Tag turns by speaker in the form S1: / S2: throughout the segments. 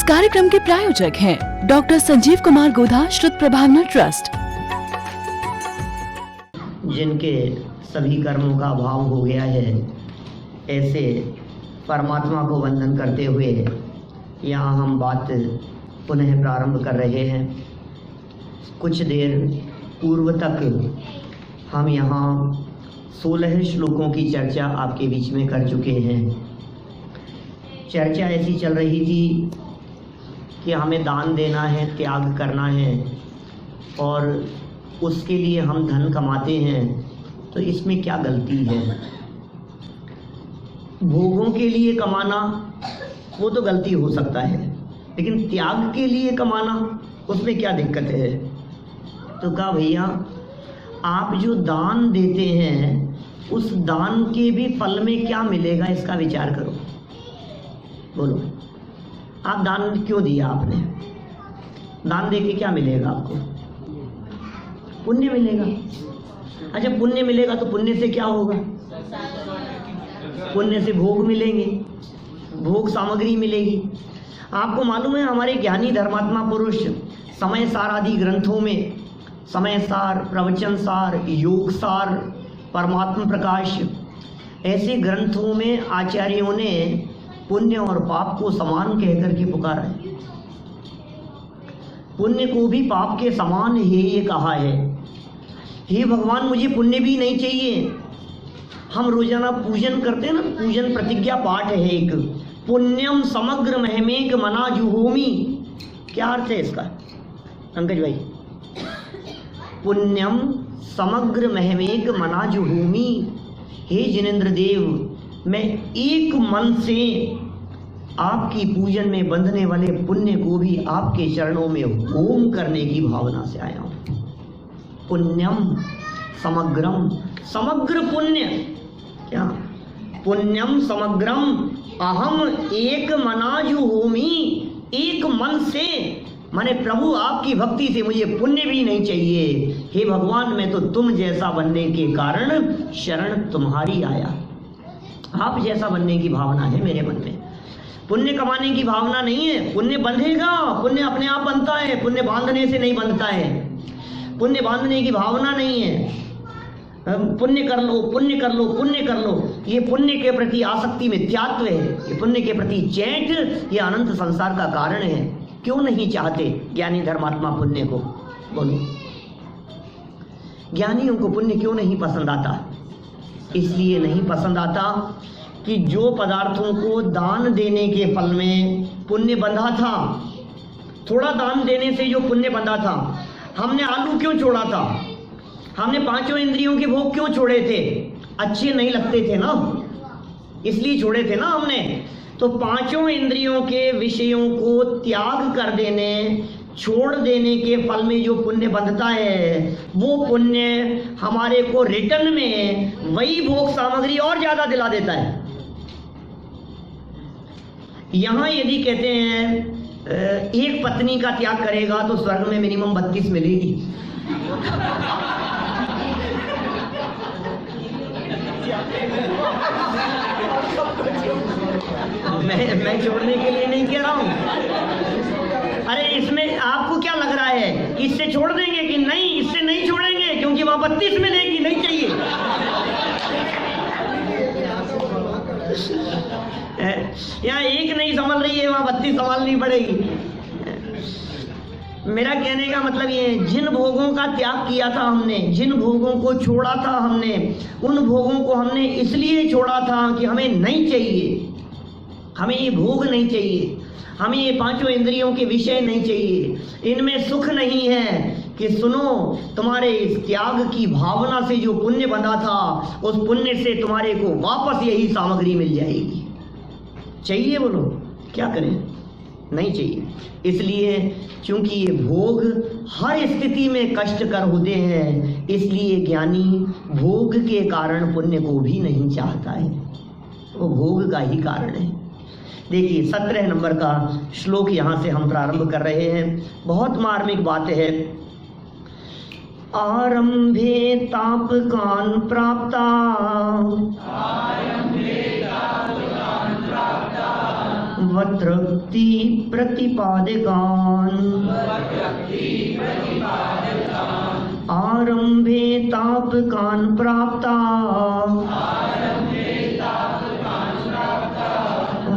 S1: कार्यक्रम के प्रायोजक हैं डॉक्टर संजीव कुमार गोधा, श्रुत प्रभावना ट्रस्ट।
S2: जिनके सभी कर्मों का अभाव हो गया है, ऐसे परमात्मा को वंदन करते हुए यहाँ हम बात पुनः प्रारंभ कर रहे हैं। कुछ देर पूर्व तक हम यहाँ 16 श्लोकों की चर्चा आपके बीच में कर चुके हैं। चर्चा ऐसी चल रही थी कि हमें दान देना है, त्याग करना है और उसके लिए हम धन कमाते हैं, तो इसमें क्या गलती है। भोगों के लिए कमाना वो तो गलती हो सकता है, लेकिन त्याग के लिए कमाना उसमें क्या दिक्कत है। तो कहा भैया आप जो दान देते हैं उस दान के भी फल में क्या मिलेगा, इसका विचार करो। बोलो, आप दान क्यों दिया आपने? दान दे के क्या मिलेगा आपको? पुण्य मिलेगा। अच्छा, पुण्य मिलेगा तो पुण्य से क्या होगा? पुण्य से भोग मिलेंगे, भोग सामग्री मिलेगी। आपको मालूम है हमारे ज्ञानी धर्मात्मा पुरुष समय सार आदि ग्रंथों में, समय सार, प्रवचन सार, योग सार, परमात्मा प्रकाश, ऐसे ग्रंथों में आचार्यों ने पुण्य और पाप को समान कहकर के पुकारा है। पुण्य को भी पाप के समान है ये कहा है। हे भगवान, मुझे पुण्य भी नहीं चाहिए। हम रोजाना पूजन करते हैं ना, पूजन प्रतिज्ञा पाठ है एक, पुण्यम समग्र महमेक मना जुहोमी। क्या अर्थ है इसका पंकज भाई? पुण्यम समग्र महमेक मना जुहोमी। हे जिनेंद्र देव, मैं एक मन से आपकी पूजन में बंधने वाले पुण्य को भी आपके चरणों में होम करने की भावना से आया हूं। पुण्यम समग्रम, समग्र पुण्य। क्या? पुण्यम समग्रम अहम एक मनाजु होमी। एक मन से, माने प्रभु आपकी भक्ति से मुझे पुण्य भी नहीं चाहिए। हे भगवान, मैं तो तुम जैसा बनने के कारण शरण तुम्हारी आया। आप जैसा बनने की भावना है मेरे मन में, पुण्य कमाने की भावना नहीं है। पुण्य बंधेगा, पुण्य अपने आप बनता है, पुण्य बांधने से नहीं बनता है। पुण्य बांधने की भावना नहीं है। पुण्य कर लो, पुण्य कर लो, पुण्य कर लो, ये पुण्य के प्रति आसक्ति मिथ्यात्व है। ये पुण्य के प्रति चैट, ये अनंत संसार का कारण है। क्यों नहीं चाहते ज्ञानी धर्मात्मा पुण्य को? बोलो, ज्ञानियों को पुण्य क्यों नहीं पसंद आता? इसलिए नहीं पसंद आता कि जो पदार्थों को दान देने के फल में पुण्य बंधा था, थोड़ा दान देने से जो पुण्य बंधा था, हमने आलू क्यों छोड़ा था? हमने पांचों इंद्रियों के भोग क्यों छोड़े थे? अच्छे नहीं लगते थे ना, इसलिए छोड़े थे ना हमने। तो पांचों इंद्रियों के विषयों को त्याग कर देने, छोड़ देने के फल में जो पुण्य बंधता है, वो पुण्य हमारे को रिटर्न में वही भोग सामग्री और ज्यादा दिला देता है। यहां यदि कहते हैं एक पत्नी का त्याग करेगा तो स्वर्ग में मिनिमम 32 मिलेगी। मैं छोड़ने के लिए नहीं कह रहा हूं। अरे इसमें आपको क्या लग रहा है, इससे छोड़ देंगे कि नहीं? इससे नहीं छोड़ेंगे क्योंकि वहां 32 मिलेगी, नहीं चाहिए। यहाँ एक नहीं संभल रही है, वहां 32 संभालनी पड़ेगी। मेरा कहने का मतलब ये है, जिन भोगों का त्याग किया था हमने, जिन भोगों को छोड़ा था हमने, उन भोगों को हमने इसलिए छोड़ा था कि हमें नहीं चाहिए, हमें ये भोग नहीं चाहिए, हमें ये पांचों इंद्रियों के विषय नहीं चाहिए, इनमें सुख नहीं है। कि सुनो, तुम्हारे इस त्याग की भावना से जो पुण्य बंधा था, उस पुण्य से तुम्हारे को वापस यही सामग्री मिल जाएगी। चाहिए? बोलो, क्या करें? नहीं चाहिए। इसलिए क्योंकि ये भोग हर स्थिति में कष्टकर होते हैं, इसलिए ज्ञानी भोग के कारण पुण्य को भी नहीं चाहता है, वो भोग का ही कारण है। देखिए 17 नंबर का श्लोक यहाँ से हम प्रारंभ कर रहे हैं। बहुत मार्मिक बात है। आरंभे तापकान प्राप्ता वत्रक्ति प्रतिपादकान् आरंभे तापकान् प्राप्ता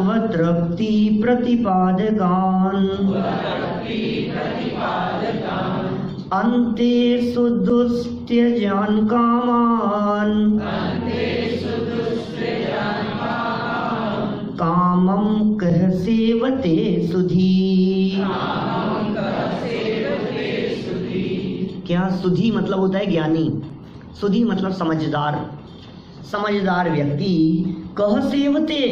S2: वत्रक्ति प्रतिपादकान् अन्ते सुदुस्त्यजान् कामान् कामं कह सेवते सुधी। क्या सुधी मतलब होता है ज्ञानी, सुधी मतलब समझदार। समझदार व्यक्ति कह सेवते,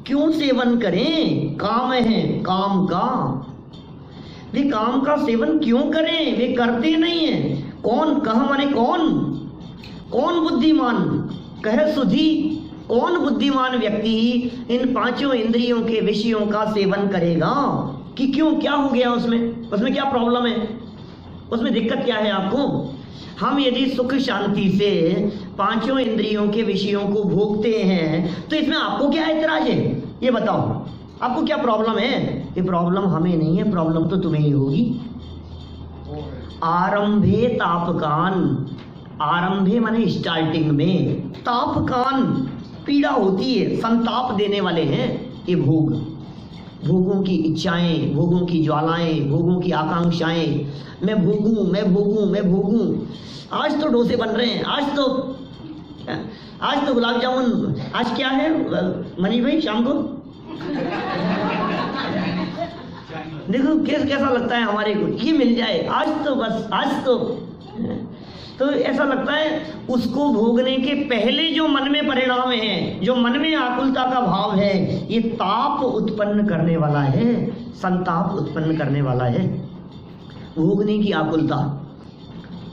S2: क्यों सेवन करें, काम है काम का, वे काम का सेवन क्यों करें, वे करते नहीं है। कौन, कह माने कौन, कौन बुद्धिमान, कह सुधी, कौन बुद्धिमान व्यक्ति इन पांचों इंद्रियों के विषयों का सेवन करेगा। कि क्यों, क्या हो गया उसमें, उसमें क्या प्रॉब्लम है, उसमें दिक्कत क्या है आपको। हम यदि सुख शांति से पांचों इंद्रियों के विषयों को भोगते हैं तो इसमें आपको क्या ऐतराज है, ये बताओ, आपको क्या प्रॉब्लम है। ये प्रॉब्लम हमें नहीं है, प्रॉब्लम तो तुम्हें ही होगी। आरंभे तापकान, आरंभे माने स्टार्टिंग में, तापकान पीड़ा होती है, संताप देने वाले हैं ये भोग, भोगों की इच्छाएं, भोगों की ज्वालाएं, भोगों की आकांक्षाएं। मैं भोगूं, मैं भोगूं, मैं भोगूं। आज तो डोसे बन रहे हैं, आज तो गुलाब जामुन, आज क्या है मनीष भाई शाम को देखो कैसा लगता है हमारे को, ये मिल जाए आज तो, बस आज तो ऐसा लगता है। उसको भोगने के पहले जो मन में परिणाम है, जो मन में आकुलता का भाव है, ये ताप उत्पन्न करने वाला है, संताप उत्पन्न करने वाला है। भोगने की आकुलता,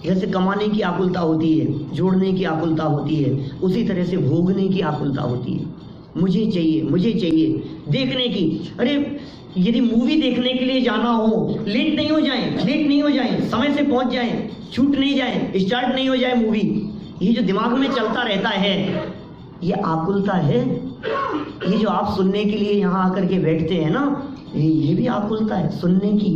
S2: जैसे कमाने की आकुलता होती है, जोड़ने की आकुलता होती है, उसी तरह से भोगने की आकुलता होती है। मुझे चाहिए, मुझे चाहिए, देखने की। अरे यदि मूवी देखने के लिए जाना हो, लेट नहीं हो जाए, लेट नहीं हो जाए, समय से पहुंच जाए, छूट नहीं जाए, स्टार्ट नहीं हो जाए मूवी, ये जो दिमाग में चलता रहता है, ये आकुलता है। ये जो आप सुनने के लिए यहाँ आकर के बैठते हैं ना, ये भी आकुलता है सुनने की,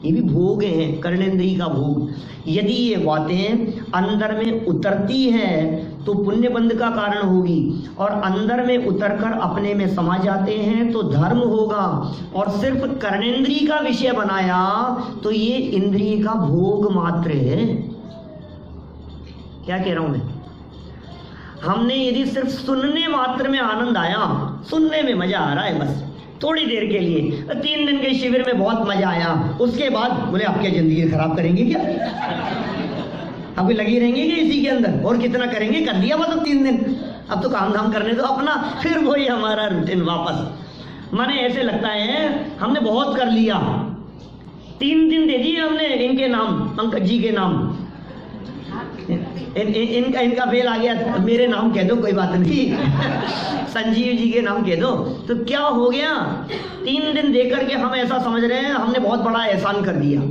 S2: ये भी भोग है, कर्णेंद्रिय का भोग। यदि ये बातें अंदर में उतरती हैं तो पुण्य बंध का कारण होगी, और अंदर में उतरकर अपने में समा जाते हैं तो धर्म होगा। और सिर्फ कर्णेंद्रिय का विषय बनाया तो ये इंद्रिय का भोग मात्र है। क्या कह रहा हूं मैं, हमने यदि सिर्फ सुनने मात्र में आनंद आया, सुनने में मजा आ रहा है बस थोड़ी देर के लिए, 3 दिन के शिविर में बहुत मजा आया, उसके बाद बोले आप क्या जिंदगी खराब करेंगे क्या, अब लगी रहेंगे क्या इसी के अंदर, और कितना करेंगे, कर दिया मतलब 3 दिन, अब तो काम धाम करने दो अपना, फिर वही हमारा रूटीन वापस। माने ऐसे लगता है हमने बहुत कर लिया, 3 दिन दे दिए हमने इनके नाम, पंकज जी के नाम, इनका फेल आ गया, मेरे नाम कह दो कोई बात नहीं संजीव जी के नाम कह दो, तो क्या हो गया, 3 दिन देकर के हम ऐसा समझ रहे हैं हमने बहुत बड़ा एहसान कर दिया,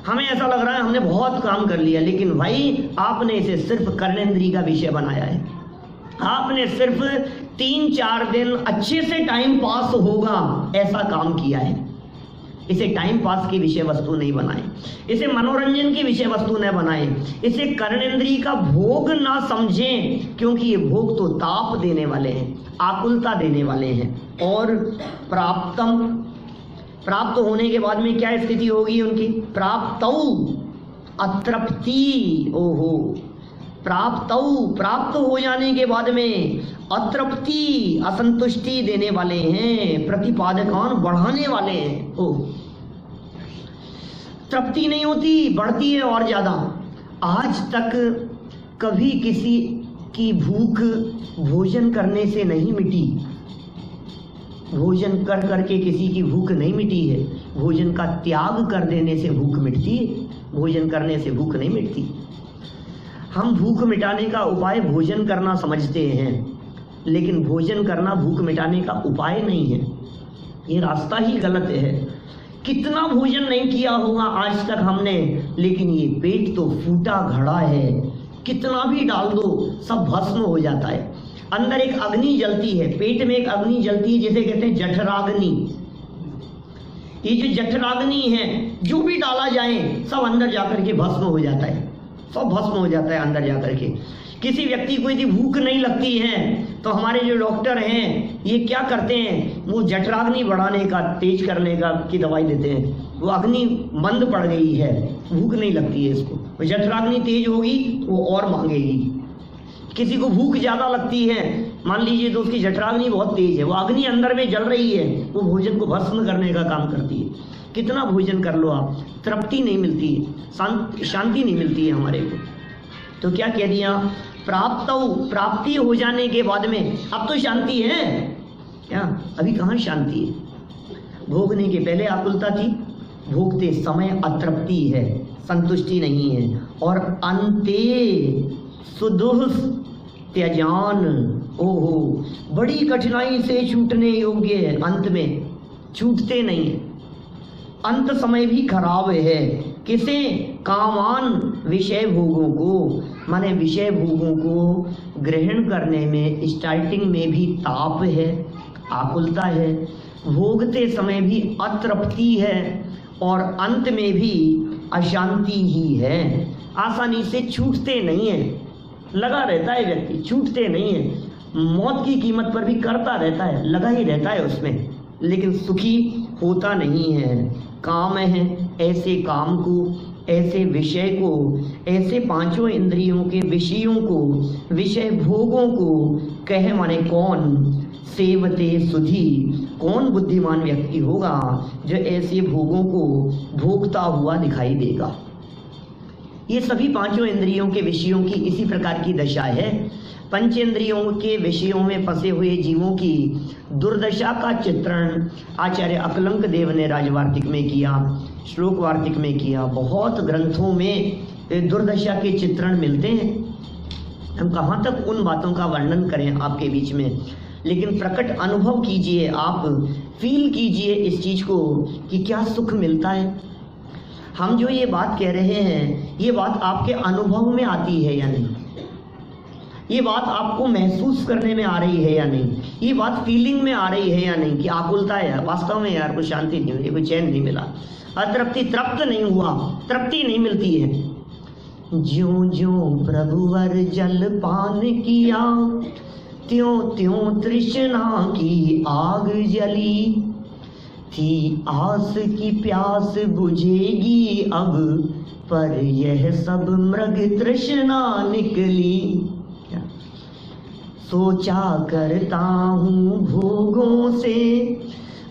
S2: हमें ऐसा लग रहा है हमने बहुत काम कर लिया। लेकिन भाई आपने इसे सिर्फ कर्णेंद्रिय का विषय बनाया है, आपने सिर्फ 3-4 दिन अच्छे से टाइम पास होगा ऐसा काम किया है, इसे टाइम पास की विषय वस्तु नहीं बनाए, इसे मनोरंजन की विषय वस्तु न बनाए, इसे कर्णेंद्रिय का भोग ना समझें, क्योंकि ये भोग तो ताप देने वाले हैं, आकुलता देने वाले हैं। और प्राप्त होने के बाद में क्या स्थिति होगी उनकी, प्राप्तौ अतृप्ति, ओहो, प्राप्त हो जाने के बाद में अतृप्ति, असंतुष्टि देने वाले हैं, प्रतिपादकान बढ़ाने वाले हैं। ओ तृप्ति नहीं होती, बढ़ती है और ज्यादा। आज तक कभी किसी की भूख भोजन करने से नहीं मिटी, भोजन कर करके किसी की भूख नहीं मिटी है, भोजन का त्याग कर देने से भूख मिटती है, भोजन करने से भूख नहीं मिटती। हम भूख मिटाने का उपाय भोजन करना समझते हैं, लेकिन भोजन करना भूख मिटाने का उपाय नहीं है, ये रास्ता ही गलत है। कितना भोजन नहीं किया होगा आज तक हमने, लेकिन ये पेट तो फूटा घड़ा है, कितना भी डाल दो सब भस्म हो जाता है। अंदर एक अग्नि जलती है, पेट में एक अग्नि जलती है जिसे कहते हैं जठराग्नि। ये जो जठराग्नि है, जो भी डाला जाए सब अंदर जाकर के भस्म हो जाता है, सब भस्म हो जाता है अंदर जाकर के। किसी व्यक्ति को यदि भूख नहीं लगती है तो हमारे जो डॉक्टर हैं ये क्या करते हैं, वो जठराग्नि बढ़ाने का, तेज करने का की दवाई देते हैं। वो अग्नि बंद पड़ गई है, भूख नहीं लगती है इसको, वो जठराग्नि तेज होगी वो और मांगेगी। किसी को भूख ज़्यादा लगती है, मान लीजिए तो उसकी जठराग्नि बहुत तेज है, वो अग्नि अंदर में जल रही है, वो भोजन को भस्म करने का काम करती है। कितना भोजन कर लो आप, तृप्ति नहीं मिलती है, शांति नहीं मिलती है हमारे को। तो क्या कह दिया, प्राप्ति हो जाने के बाद में अब तो शांति है क्या? अभी कहाँ शांति है? भोगने के पहले आकुलता थी, भोगते समय अतृप्ति है, संतुष्टि नहीं है। और अंते सुदुह त्यजान, ओहो बड़ी कठिनाई से छूटने योग्य है, अंत में छूटते नहीं है। अंत समय भी खराब है, किसे? कामान विषय भोगों को, माने विषय भोगों को ग्रहण करने में स्टार्टिंग में भी ताप है, आकुलता है, भोगते समय भी अतृप्ति है और अंत में भी अशांति ही है। आसानी से छूटते नहीं है, लगा रहता है व्यक्ति, छूटते नहीं है। मौत की कीमत पर भी करता रहता है, लगा ही रहता है उसमें, लेकिन सुखी होता नहीं है। काम है, ऐसे काम को, ऐसे विषय को, ऐसे पांचों इंद्रियों के विषयों को, विषय भोगों को कहे माने कौन? सेवते सुधी, कौन बुद्धिमान व्यक्ति होगा जो ऐसे भोगों को भोगता हुआ दिखाई देगा। ये सभी पांचों इंद्रियों के विषयों की इसी प्रकार की दशा है। पंचेंद्रियों के विषयों में फंसे हुए जीवों की दुर्दशा का चित्रण आचार्य अकलंक देव ने राजवार्तिक में किया, श्लोक वार्तिक में किया। बहुत ग्रंथों में दुर्दशा के चित्रण मिलते हैं। हम कहाँ तक उन बातों का वर्णन करें आपके बीच में, लेकिन प्रकट अनुभव कीजिए, आप फील कीजिए इस चीज़ को कि क्या सुख मिलता है। हम जो ये बात कह रहे हैं, ये बात आपके अनुभव में आती है या नहीं, ये बात आपको महसूस करने में आ रही है या नहीं, ये बात फीलिंग में आ रही है या नहीं कि आकुलता है, वास्तव में यार कोई शांति नहीं हुई, कोई चैन नहीं मिला, अतृप्ति, तृप्त नहीं हुआ, तृप्ति नहीं मिलती है। ज्यों ज्यों प्रभुवर जल पान किया, त्यों त्यों तृष्णा की आग जली, थी आस की प्यास बुझेगी अब, पर यह सब मृग तृष्णा निकली। सोचा करता हूँ भोगों से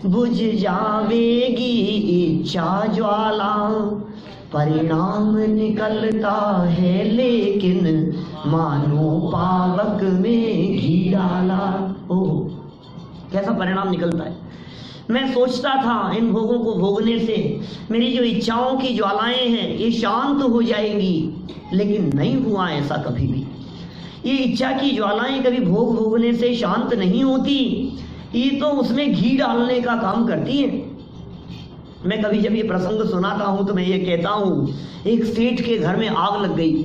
S2: बुझ जावेगी इच्छा ज्वाला, परिणाम निकलता है लेकिन मानो पावक में घी डाला। ओह कैसा परिणाम निकलता है। मैं सोचता था इन भोगों को भोगने से मेरी जो इच्छाओं की ज्वालाएं हैं ये शांत हो जाएंगी, लेकिन नहीं हुआ ऐसा कभी भी। ये इच्छा की ज्वालाएं कभी भोग भोगने से शांत नहीं होती, ये तो उसमें घी डालने का काम करती है। मैं कभी जब ये प्रसंग सुनाता हूं तो मैं ये कहता हूं, एक सेठ के घर में आग लग गई,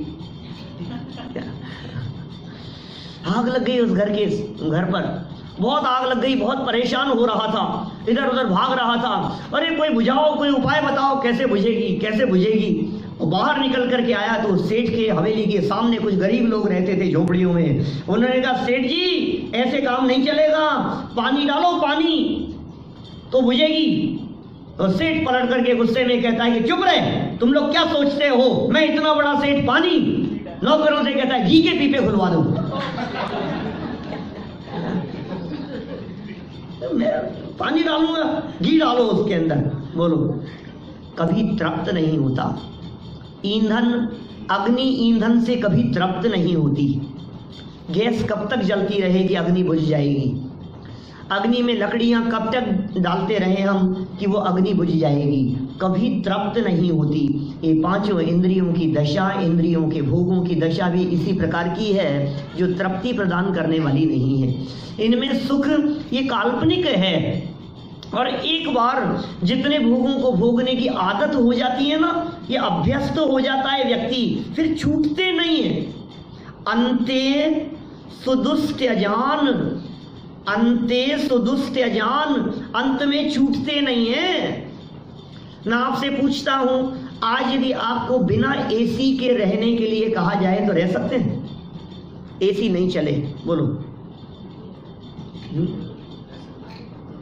S2: आग लग गई उस घर पर, बहुत आग लग गई, बहुत परेशान हो रहा था, इधर उधर भाग रहा था। अरे कोई बुझाओ, कोई उपाय बताओ, कैसे बुझेगी, कैसे बुझेगी। और बाहर निकल करके आया तो सेठ के हवेली के सामने कुछ गरीब लोग रहते थे झोपड़ियों में। उन्होंने कहा, सेठ जी ऐसे काम नहीं चलेगा, पानी डालो, पानी तो बुझेगी। और सेठ पलट करके गुस्से में कहता है कि चुप रहे, तुम लोग क्या सोचते हो, मैं इतना बड़ा सेठ, पानी। नौकरों से कहता है घी के पीपे खुलवा दो। मैं पानी डालूंगा, घी डालो उसके अंदर, बोलो। कभी तृप्त नहीं होता ईंधन, अग्नि ईंधन से कभी तृप्त नहीं होती। गैस कब तक जलती रहेगी, अग्नि बुझ जाएगी। अग्नि में लकड़ियां कब तक डालते रहे हम कि वो अग्नि बुझ जाएगी, कभी तृप्त नहीं होती। ये पांचों इंद्रियों की दशा, इंद्रियों के भोगों की दशा भी इसी प्रकार की है जो तृप्ति प्रदान करने वाली नहीं है। इनमें सुख ये काल्पनिक है, और एक बार जितने भोगों को भोगने की आदत हो जाती है ना, ये अभ्यस्त हो जाता है व्यक्ति, फिर छूटते नहीं है। अंते सुदुस्त्यजान अंते सुदुस्त्यजान, अंत में छूटते नहीं हैं। मैं आपसे पूछता हूं, आज यदि आपको बिना एसी के रहने के लिए कहा जाए तो रह सकते हैं? एसी नहीं चले, बोलो।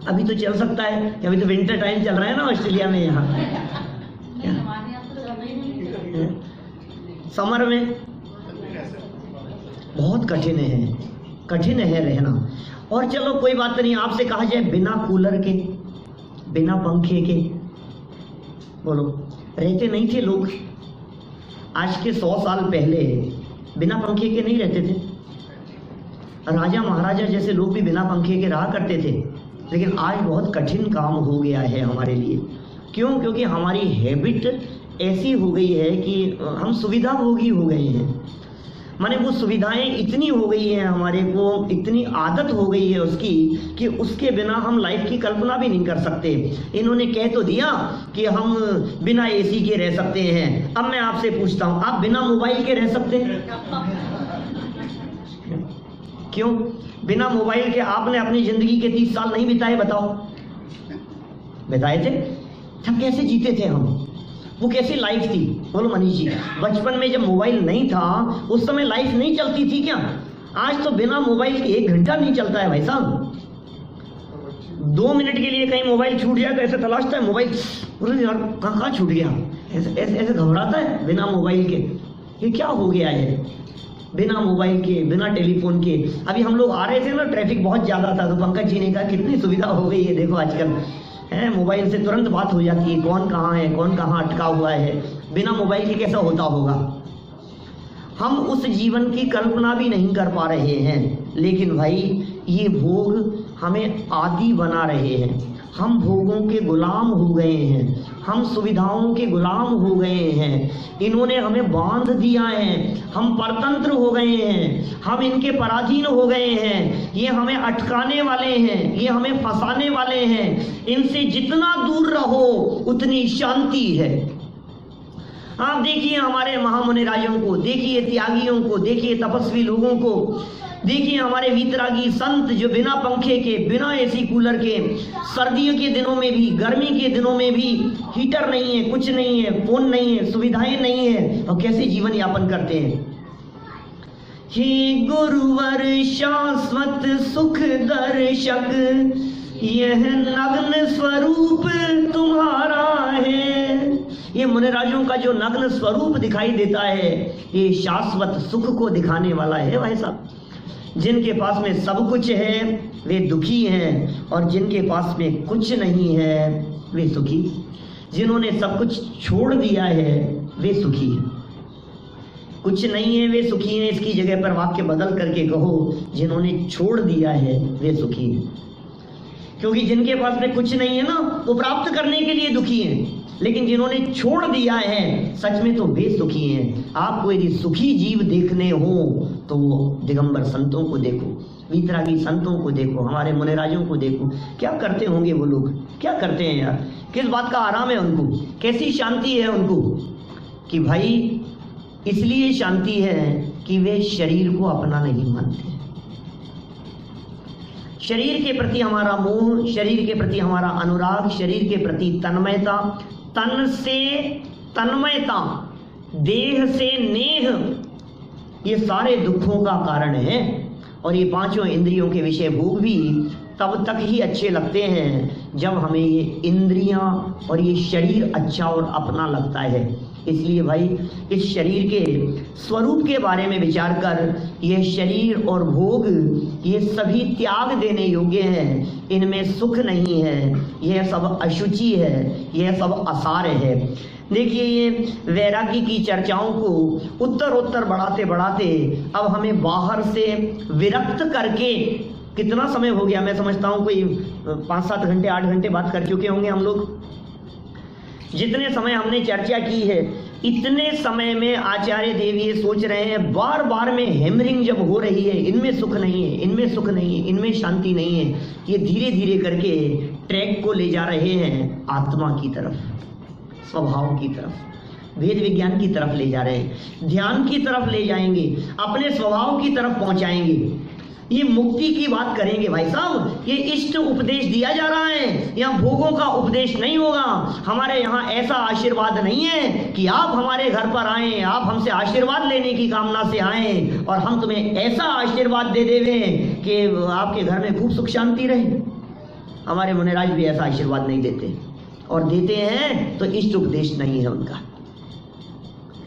S2: अभी तो चल सकता है, अभी तो विंटर टाइम चल रहा है ना ऑस्ट्रेलिया में। यहाँ समर में बहुत कठिन है रहना। और चलो कोई बात नहीं, आपसे कहा जाए बिना कूलर के, बिना पंखे के, बोलो रहते नहीं थे लोग? आज के 100 साल पहले बिना पंखे के नहीं रहते थे। राजा महाराजा जैसे लोग भी बिना पंखे के रहा करते थे। लेकिन आज बहुत कठिन काम हो गया है हमारे लिए। क्यों? क्योंकि हमारी हैबिट ऐसी हो गई है कि हम सुविधा भोगी हो गए हैं। माने वो सुविधाएं इतनी हो गई हैं हमारे को, इतनी आदत हो गई है उसकी कि उसके बिना हम लाइफ की कल्पना भी नहीं कर सकते। इन्होंने कह तो दिया कि हम बिना एसी के रह सकते हैं। अब मैं आपसे पूछता हूं, आप बिना मोबाइल के रह सकते हैं? क्यों? बिना मोबाइल के आपने अपनी जिंदगी के 30 साल नहीं बिताए? बताओ, बिताए थे? तब कैसे जीते थे हम? वो कैसी लाइफ थी? बोलो मनीष जी। बचपन में जब मोबाइल नहीं था उस समय लाइफ नहीं चलती थी क्या? आज तो बिना मोबाइल के 1 घंटा नहीं चलता है भाई साहब। 2 मिनट के लिए कहीं मोबाइल छूट जाए तो ऐसे तलाशता है मोबाइल, यार कहाँ छूट गया, ऐसे घबराता है बिना मोबाइल के। ये क्या हो गया है? बिना मोबाइल के, बिना टेलीफोन के। अभी हम लोग आ रहे थे ना, ट्रैफिक बहुत ज्यादा था, तो पंकज जी ने कहा कितनी सुविधा हो गई है, देखो आजकल है मोबाइल से तुरंत बात हो जाती है, कौन कहाँ है, कौन कहाँ अटका हुआ है। बिना मोबाइल के कैसा होता होगा? हम उस जीवन की कल्पना भी नहीं कर पा रहे हैं। लेकिन भाई ये भोग हमें आदी बना रहे हैं। हम भोगों के गुलाम हो गए हैं, हम सुविधाओं के गुलाम हो गए हैं। इन्होंने हमें बांध दिया है, हम परतंत्र हो गए हैं, हम इनके पराधीन हो गए हैं। ये हमें अटकाने वाले हैं, ये हमें फंसाने वाले हैं। इनसे जितना दूर रहो उतनी शांति है। आप देखिए हमारे महामुनि राजों को, देखिए त्यागियों को, देखिए तपस्वी लोगों को, देखिए हमारे वीतरागी संत जो बिना पंखे के, बिना एसी कूलर के, सर्दियों के दिनों में भी, गर्मी के दिनों में भी, हीटर नहीं है, कुछ नहीं है, फोन नहीं है, सुविधाएं नहीं है, और कैसे जीवन यापन करते हैं। हे गुरुवर शाश्वत सुख दर्शक, यह नग्न स्वरूप तुम्हारा है। ये मुनिराजों का जो नग्न स्वरूप दिखाई देता है, ये शाश्वत सुख को दिखाने वाला है भाई साहब। जिनके पास में सब कुछ है वे दुखी हैं, और जिनके पास में कुछ नहीं है वे सुखी। जिन्होंने सब कुछ छोड़ दिया है वे सुखी हैं। कुछ नहीं है वे सुखी हैं, इसकी जगह पर वाक्य बदल करके कहो, जिन्होंने छोड़ दिया है वे सुखी हैं। क्योंकि जिनके पास में कुछ नहीं है ना, वो प्राप्त करने के लिए दुखी हैं, लेकिन जिन्होंने छोड़ दिया है सच में तो वे सुखी हैं। आपको यदि सुखी जीव देखने हो तो वो दिगंबर संतों को देखो, वीतरागी संतों को देखो, हमारे मुनिराजों को देखो। क्या करते होंगे वो लोग? क्या करते हैं यार? किस बात का आराम है उनको? कैसी शांति है उनको? कि भाई इसलिए शांति है कि वे शरीर को अपना नहीं मानते। शरीर के प्रति हमारा मोह, शरीर के प्रति हमारा अनुराग, शरीर के प्रति तन्मयता, तन से तन्मयता, देह से नेह, ये सारे दुखों का कारण है। और ये 5 इंद्रियों के विषय भोग भी तब तक ही अच्छे लगते हैं जब हमें ये इंद्रियां और ये शरीर अच्छा और अपना लगता है। इसलिए भाई इस शरीर के स्वरूप के बारे में विचार कर, ये शरीर और भोग ये सभी त्याग देने योग्य हैं। इनमें सुख नहीं है, यह सब अशुचि है, यह सब असार है। देखिए ये वैरागी की चर्चाओं को उत्तर बढ़ाते बढ़ाते अब हमें बाहर से विरक्त करके, कितना समय हो गया, मैं समझता हूँ कोई 5-7 घंटे 8 घंटे बात कर चुके होंगे हम लोग। जितने समय हमने चर्चा की है, इतने समय में आचार्य देव ये सोच रहे हैं, बार बार में हैमरिंग जब हो रही है, इनमें सुख नहीं है, इनमें सुख नहीं है, इनमें शांति नहीं है, ये धीरे धीरे करके ट्रैक को ले जा रहे हैं आत्मा की तरफ, स्वभाव की तरफ। वेद विज्ञान की तरफ ले जा रहे हैं, ध्यान की तरफ ले जाएंगे, अपने स्वभाव की तरफ पहुंचाएंगे, ये मुक्ति की बात करेंगे। भाई साहब, ये इष्ट उपदेश दिया जा रहा है, यहाँ भोगों का उपदेश नहीं होगा। हमारे यहाँ ऐसा आशीर्वाद नहीं है कि आप हमारे घर पर आए, आप हमसे आशीर्वाद लेने की कामना से आए और हम तुम्हें ऐसा आशीर्वाद दे देवे कि आपके घर में खूब सुख शांति रहे। हमारे मुनिराज भी ऐसा आशीर्वाद नहीं देते, और देते हैं तो इष्ट उपदेश नहीं है उनका।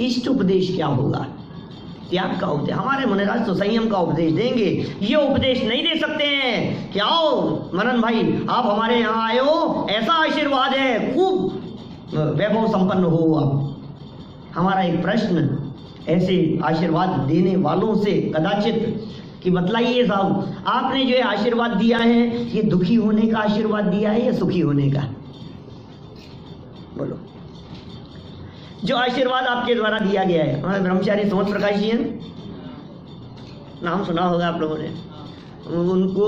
S2: इष्ट उपदेश क्या होगा? त्याग का उपदेश। हमारे मुनिराज तो संयम का उपदेश देंगे, ये उपदेश नहीं दे सकते हैं कि आओ मनन भाई आप हमारे यहाँ आए हो, ऐसा आशीर्वाद है, खूब वैभव संपन्न हो आप। हमारा एक प्रश्न ऐसे आशीर्वाद देने वालों से कदाचित कि बतलाइए साहब, आपने जो आशीर्वाद दिया है ये दुखी होने का आशीर्वाद दिया है या सुखी होने का? बोलो। जो आशीर्वाद आपके द्वारा दिया गया है, हमारे ब्रह्मचारी सोमत प्रकाश जी हैं, नाम सुना होगा आप लोगों ने। उनको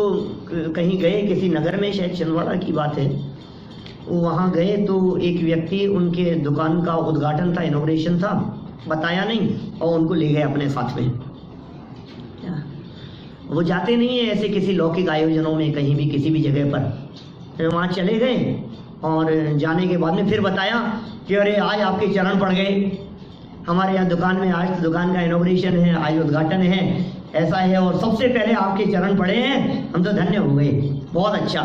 S2: कहीं गए किसी नगर में, शायद छिंदवाड़ा की बात है, वहाँ गए तो एक व्यक्ति, उनके दुकान का उद्घाटन था, इनॉग्रेशन था, बताया नहीं और उनको ले गए अपने साथ में। वो जाते नहीं है ऐसे किसी लौकिक आयोजनों में, कहीं भी किसी भी जगह पर। फिर वहाँ चले गए और जाने के बाद में फिर बताया कि अरे आज आपके चरण पड़ गए हमारे यहाँ दुकान में, आज तो दुकान का इनॉग्रेशन है, आज उद्घाटन है, ऐसा है और सबसे पहले आपके चरण पड़े हैं, हम तो धन्य हो गए, बहुत अच्छा।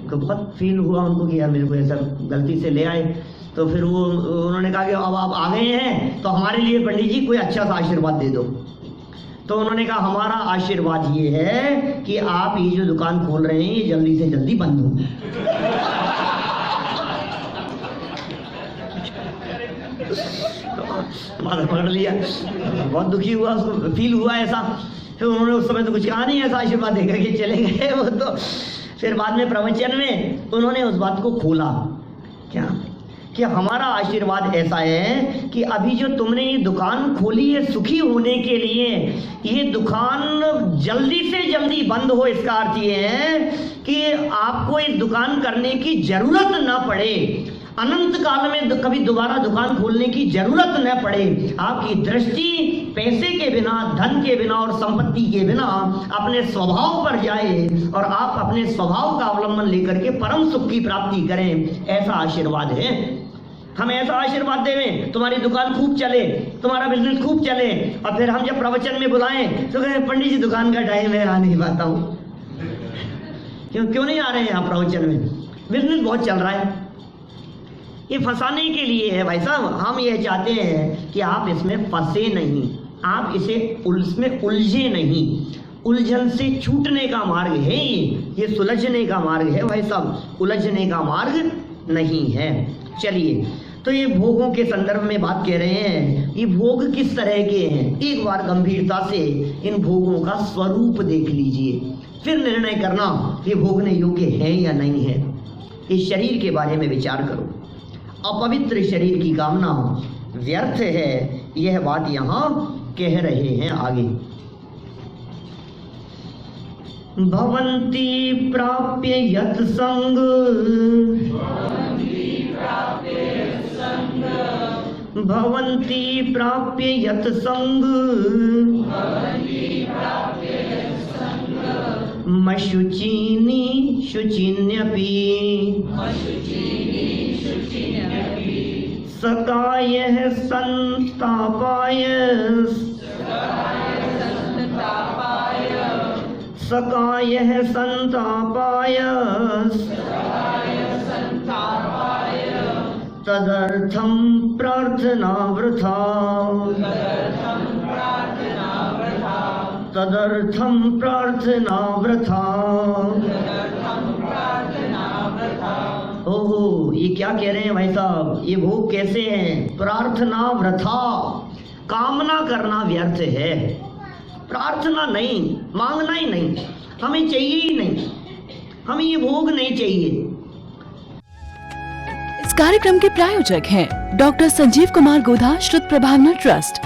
S2: तो बहुत फील हुआ उनको कि यार मेरे को ऐसा गलती से ले आए। तो फिर वो उन्होंने कहा कि अब आप आ गए हैं तो हमारे लिए पंडित जी कोई अच्छा सा आशीर्वाद दे दो। तो उन्होंने कहा हमारा आशीर्वाद ये है कि आप ये जो दुकान खोल रहे हैं ये जल्दी से जल्दी बंद हो। माथा पकड़ लिया, बहुत दुखी हुआ, उसको फील हुआ ऐसा। फिर उन्होंने उस समय तो कुछ कहा नहीं, ऐसा आशीर्वाद देकर के चले गए वो तो। फिर बाद में प्रवचन में उन्होंने उस बात को खोला, क्या कि हमारा आशीर्वाद ऐसा है कि अभी जो तुमने ये दुकान खोली है सुखी होने के लिए, ये दुकान जल्दी से जल्दी बंद हो, इसका अर्थ ये है कि आपको इस दुकान करने की जरूरत ना पड़े, अनंत काल में कभी दोबारा दुकान खोलने की जरूरत न पड़े। आपकी दृष्टि पैसे के बिना, धन के बिना और संपत्ति के बिना अपने स्वभाव पर जाए और आप अपने स्वभाव का अवलंबन लेकर के परम सुख की प्राप्ति करें, ऐसा आशीर्वाद है। हम ऐसा आशीर्वाद देवें तुम्हारी दुकान खूब चले, तुम्हारा बिजनेस खूब चले, और फिर हम जब प्रवचन में बुलाएं तो कहें पंडित जी दुकान का टाइम है, आ नहीं पाता हूँ। क्यों नहीं आ रहे हैं आप प्रवचन में? बिजनेस बहुत चल रहा है। ये फंसाने के लिए है भाई साहब। हम ये चाहते हैं कि आप इसमें फंसे नहीं, आप इसमें उलझे नहीं। उलझन से छूटने का मार्ग है ये सुलझने का मार्ग है भाई साहब, उलझने का मार्ग नहीं है। चलिए, तो ये भोगों के संदर्भ में बात कह रहे हैं। ये भोग किस तरह के हैं, एक बार गंभीरता से इन भोगों का स्वरूप देख लीजिए, फिर निर्णय करना ये भोगने योग्य है या नहीं है। इस शरीर के बारे में विचार करो। अपवित्र शरीर की कामना व्यर्थ है, यह बात यहाँ कह रहे हैं आगे। भवन्ति प्राप्य यत् संग, भवन्ति प्राप्य यत् संग, मशुचीनि शुचिन्यपि, सकायः संतापाय, सकायः संतापाय, तदर्थं प्रार्थना वृथा, तदर्थं प्रार्थना वृथा। ओहो, ये क्या कह रहे हैं भाई साहब? ये भोग कैसे हैं? प्रार्थना वृथा, कामना करना व्यर्थ है। प्रार्थना नहीं, मांगना ही नहीं, हमें चाहिए ही नहीं, हमें ये भोग नहीं चाहिए।
S1: इस कार्यक्रम के प्रायोजक हैं डॉक्टर संजीव कुमार गोधा, श्रुत प्रभावना ट्रस्ट।